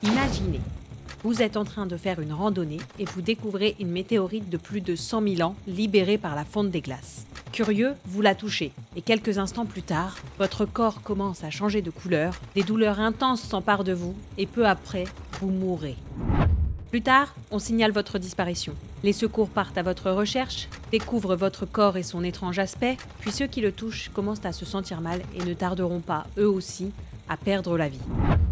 Imaginez, vous êtes en train de faire une randonnée et vous découvrez une météorite de plus de 100 000 ans libérée par la fonte des glaces. Curieux, vous la touchez et quelques instants plus tard, votre corps commence à changer de couleur, des douleurs intenses s'emparent de vous et peu après, vous mourrez. Plus tard, on signale votre disparition. Les secours partent à votre recherche, découvrent votre corps et son étrange aspect, puis ceux qui le touchent commencent à se sentir mal et ne tarderont pas, eux aussi, à perdre la vie.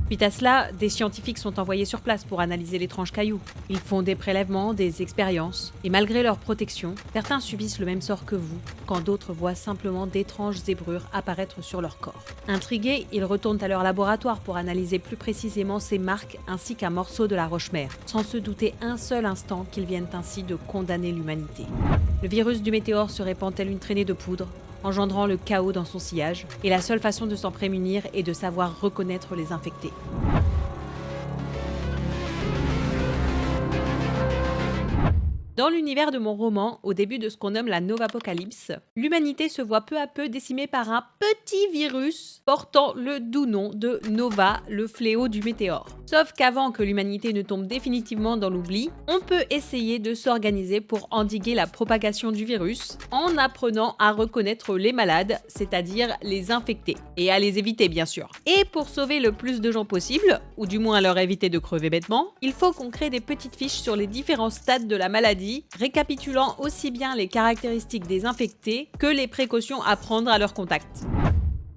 Suite à cela, des scientifiques sont envoyés sur place pour analyser l'étrange caillou. Ils font des prélèvements, des expériences, et malgré leur protection, certains subissent le même sort que vous, quand d'autres voient simplement d'étranges zébrures apparaître sur leur corps. Intrigués, ils retournent à leur laboratoire pour analyser plus précisément ces marques ainsi qu'un morceau de la roche-mère, sans se douter un seul instant qu'ils viennent ainsi de condamner l'humanité. Le virus du météore se répand tel une traînée de poudre, engendrant le chaos dans son sillage, et la seule façon de s'en prémunir est de savoir reconnaître les infectés. Dans l'univers de mon roman, au début de ce qu'on nomme la Novapocalypse, l'humanité se voit peu à peu décimée par un petit virus portant le doux nom de Nova, le fléau du météore. Sauf qu'avant que l'humanité ne tombe définitivement dans l'oubli, on peut essayer de s'organiser pour endiguer la propagation du virus en apprenant à reconnaître les malades, c'est-à-dire les infectés, et à les éviter bien sûr. Et pour sauver le plus de gens possible, ou du moins leur éviter de crever bêtement, il faut qu'on crée des petites fiches sur les différents stades de la maladie, récapitulant aussi bien les caractéristiques des infectés que les précautions à prendre à leur contact.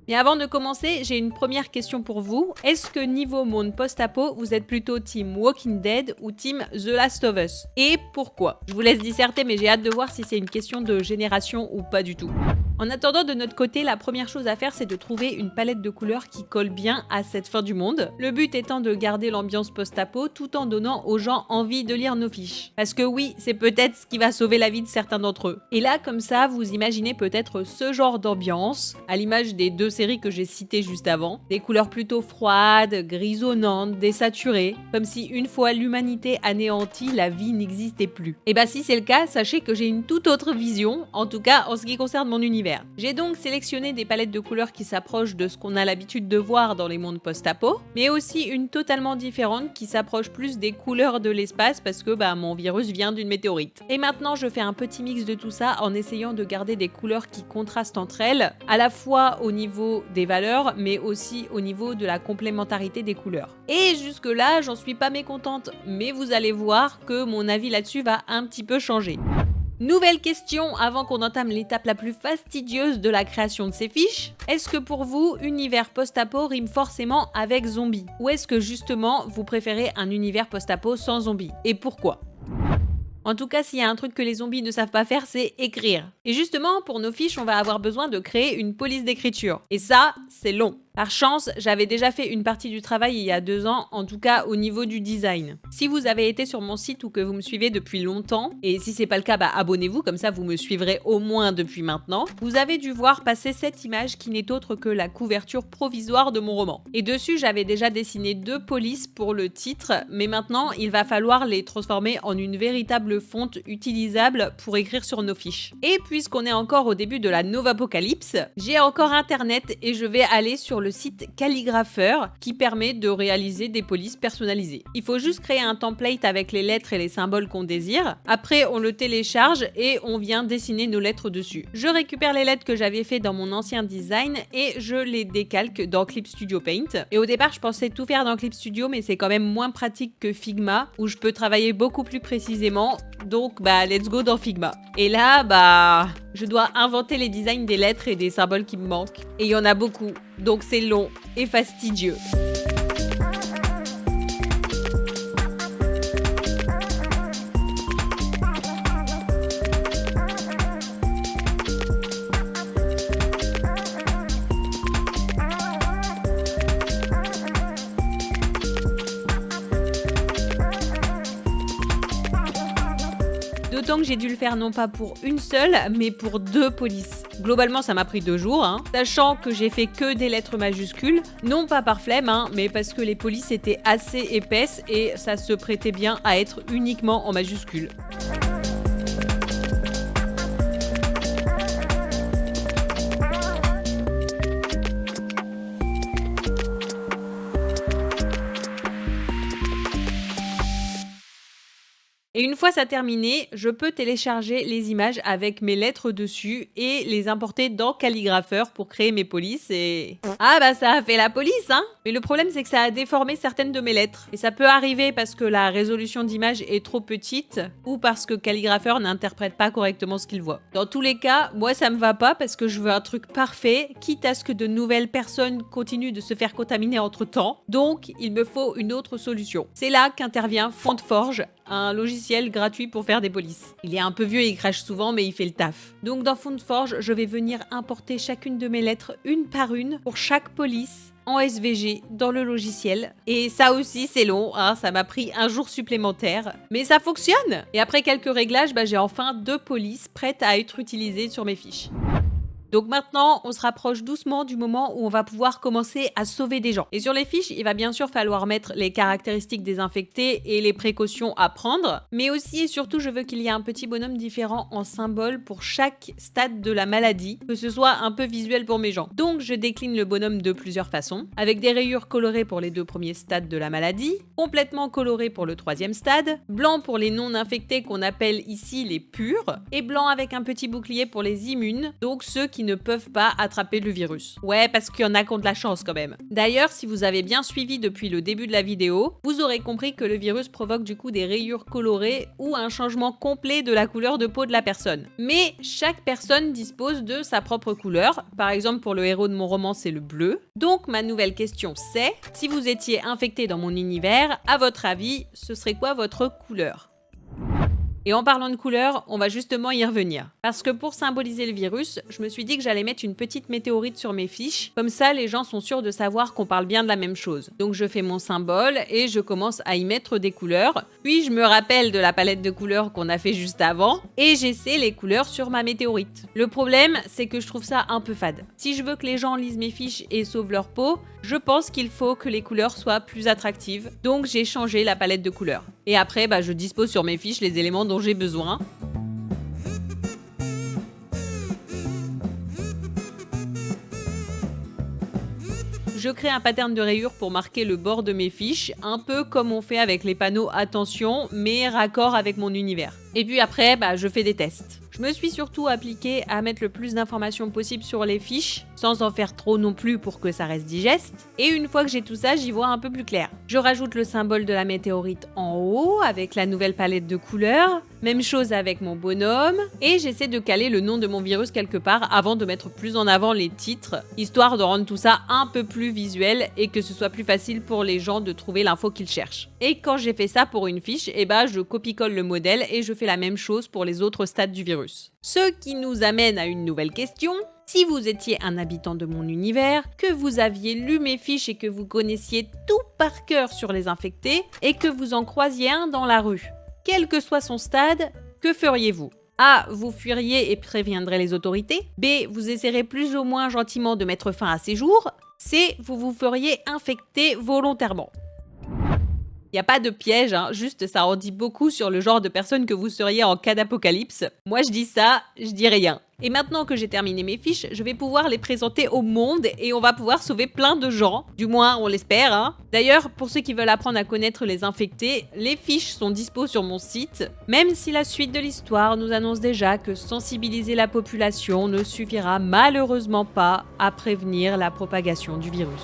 Mais avant de commencer, j'ai une première question pour vous. Est-ce que niveau monde post-apo, vous êtes plutôt team Walking Dead ou team The Last of Us? Et pourquoi? Je vous laisse disserter, mais j'ai hâte de voir si c'est une question de génération ou pas du tout. En attendant, de notre côté, la première chose à faire, c'est de trouver une palette de couleurs qui colle bien à cette fin du monde. Le but étant de garder l'ambiance post-apo tout en donnant aux gens envie de lire nos fiches. Parce que oui, c'est peut-être ce qui va sauver la vie de certains d'entre eux. Et là, comme ça, vous imaginez peut-être ce genre d'ambiance, à l'image des deux séries que j'ai citées juste avant. Des couleurs plutôt froides, grisonnantes, désaturées, comme si une fois l'humanité anéantie, la vie n'existait plus. Et bah si c'est le cas, sachez que j'ai une toute autre vision, en tout cas en ce qui concerne mon univers. J'ai donc sélectionné des palettes de couleurs qui s'approchent de ce qu'on a l'habitude de voir dans les mondes post-apo, mais aussi une totalement différente qui s'approche plus des couleurs de l'espace parce que mon virus vient d'une météorite. Et maintenant, je fais un petit mix de tout ça en essayant de garder des couleurs qui contrastent entre elles, à la fois au niveau des valeurs, mais aussi au niveau de la complémentarité des couleurs. Et jusque-là, j'en suis pas mécontente, mais vous allez voir que mon avis là-dessus va un petit peu changer. Nouvelle question avant qu'on entame l'étape la plus fastidieuse de la création de ces fiches. Est-ce que pour vous, univers post-apo rime forcément avec zombie? Ou est-ce que justement, vous préférez un univers post-apo sans zombies? Et pourquoi? En tout cas, s'il y a un truc que les zombies ne savent pas faire, c'est écrire. Et justement, pour nos fiches, on va avoir besoin de créer une police d'écriture. Et ça, c'est long. Par chance, j'avais déjà fait une partie du travail il y a 2 ans, en tout cas au niveau du design. Si vous avez été sur mon site ou que vous me suivez depuis longtemps, et si c'est pas le cas, abonnez-vous, comme ça vous me suivrez au moins depuis maintenant, vous avez dû voir passer cette image qui n'est autre que la couverture provisoire de mon roman. Et dessus, j'avais déjà dessiné 2 polices pour le titre, mais maintenant, il va falloir les transformer en une véritable fonte utilisable pour écrire sur nos fiches. Et puisqu'on est encore au début de la Novapocalypse, j'ai encore internet et je vais aller sur le site Calligrapheur qui permet de réaliser des polices personnalisées. Il faut juste créer un template avec les lettres et les symboles qu'on désire. Après, on le télécharge et on vient dessiner nos lettres dessus. Je récupère les lettres que j'avais fait dans mon ancien design et je les décalque dans Clip Studio Paint. Et au départ, je pensais tout faire dans Clip Studio, mais c'est quand même moins pratique que Figma où je peux travailler beaucoup plus précisément. Donc, let's go dans Figma. Et là, je dois inventer les designs des lettres et des symboles qui me manquent. Et il y en a beaucoup. Donc c'est long et fastidieux. D'autant que j'ai dû le faire non pas pour une seule, mais pour 2 polices. Globalement, ça m'a pris 2 jours, sachant que j'ai fait que des lettres majuscules, non pas par flemme, mais parce que les polices étaient assez épaisses et ça se prêtait bien à être uniquement en majuscules. Et une fois ça terminé, je peux télécharger les images avec mes lettres dessus et les importer dans Calligrapheur pour créer mes polices et... Ah bah ça a fait la police, hein! Mais le problème c'est que ça a déformé certaines de mes lettres. Et ça peut arriver parce que la résolution d'image est trop petite ou parce que Calligrapheur n'interprète pas correctement ce qu'il voit. Dans tous les cas, moi ça me va pas parce que je veux un truc parfait, quitte à ce que de nouvelles personnes continuent de se faire contaminer entre temps. Donc il me faut une autre solution. C'est là qu'intervient FontForge, un logiciel gratuit pour faire des polices. Il est un peu vieux et il crache souvent, mais il fait le taf. Donc dans FontForge, je vais venir importer chacune de mes lettres une par une pour chaque police en SVG dans le logiciel. Et ça aussi c'est long, hein, ça m'a pris un jour supplémentaire. Mais ça fonctionne! Et après quelques réglages, j'ai enfin 2 polices prêtes à être utilisées sur mes fiches. Donc maintenant, on se rapproche doucement du moment où on va pouvoir commencer à sauver des gens. Et sur les fiches, il va bien sûr falloir mettre les caractéristiques des infectés et les précautions à prendre. Mais aussi et surtout, je veux qu'il y ait un petit bonhomme différent en symbole pour chaque stade de la maladie, que ce soit un peu visuel pour mes gens. Donc je décline le bonhomme de plusieurs façons, avec des rayures colorées pour les 2 premiers stades de la maladie, complètement colorées pour le 3e stade, blanc pour les non-infectés qu'on appelle ici les purs, et blanc avec un petit bouclier pour les immunes, donc ceux qui ne peuvent pas attraper le virus. Ouais, parce qu'il y en a qui ont de la chance quand même. D'ailleurs, si vous avez bien suivi depuis le début de la vidéo, vous aurez compris que le virus provoque du coup des rayures colorées ou un changement complet de la couleur de peau de la personne. Mais chaque personne dispose de sa propre couleur. Par exemple, pour le héros de mon roman, c'est le bleu. Donc ma nouvelle question c'est, si vous étiez infecté dans mon univers, à votre avis, ce serait quoi votre couleur ? Et en parlant de couleurs, on va justement y revenir. Parce que pour symboliser le virus, je me suis dit que j'allais mettre une petite météorite sur mes fiches. Comme ça, les gens sont sûrs de savoir qu'on parle bien de la même chose. Donc je fais mon symbole et je commence à y mettre des couleurs. Puis je me rappelle de la palette de couleurs qu'on a fait juste avant. Et j'essaie les couleurs sur ma météorite. Le problème, c'est que je trouve ça un peu fade. Si je veux que les gens lisent mes fiches et sauvent leur peau, je pense qu'il faut que les couleurs soient plus attractives. Donc j'ai changé la palette de couleurs. Et après, je dispose sur mes fiches les éléments dont j'ai besoin. Je crée un pattern de rayures pour marquer le bord de mes fiches, un peu comme on fait avec les panneaux attention, mais raccord avec mon univers. Et puis après, je fais des tests. Je me suis surtout appliquée à mettre le plus d'informations possible sur les fiches, sans en faire trop non plus pour que ça reste digeste. Et une fois que j'ai tout ça, j'y vois un peu plus clair. Je rajoute le symbole de la météorite en haut, avec la nouvelle palette de couleurs. Même chose avec mon bonhomme. Et j'essaie de caler le nom de mon virus quelque part avant de mettre plus en avant les titres, histoire de rendre tout ça un peu plus visuel et que ce soit plus facile pour les gens de trouver l'info qu'ils cherchent. Et quand j'ai fait ça pour une fiche, je copie-colle le modèle et je fais la même chose pour les autres stades du virus. Ce qui nous amène à une nouvelle question. Si vous étiez un habitant de mon univers, que vous aviez lu mes fiches et que vous connaissiez tout par cœur sur les infectés et que vous en croisiez un dans la rue, quel que soit son stade, que feriez-vous ? A. Vous fuiriez et préviendrez les autorités. B. Vous essaierez plus ou moins gentiment de mettre fin à ces jours. C. Vous vous feriez infecter volontairement. Il n'y a pas de piège, juste ça en dit beaucoup sur le genre de personne que vous seriez en cas d'apocalypse. Moi je dis ça, je dis rien. Et maintenant que j'ai terminé mes fiches, je vais pouvoir les présenter au monde et on va pouvoir sauver plein de gens. Du moins, on l'espère. D'ailleurs, pour ceux qui veulent apprendre à connaître les infectés, les fiches sont dispo sur mon site. Même si la suite de l'histoire nous annonce déjà que sensibiliser la population ne suffira malheureusement pas à prévenir la propagation du virus.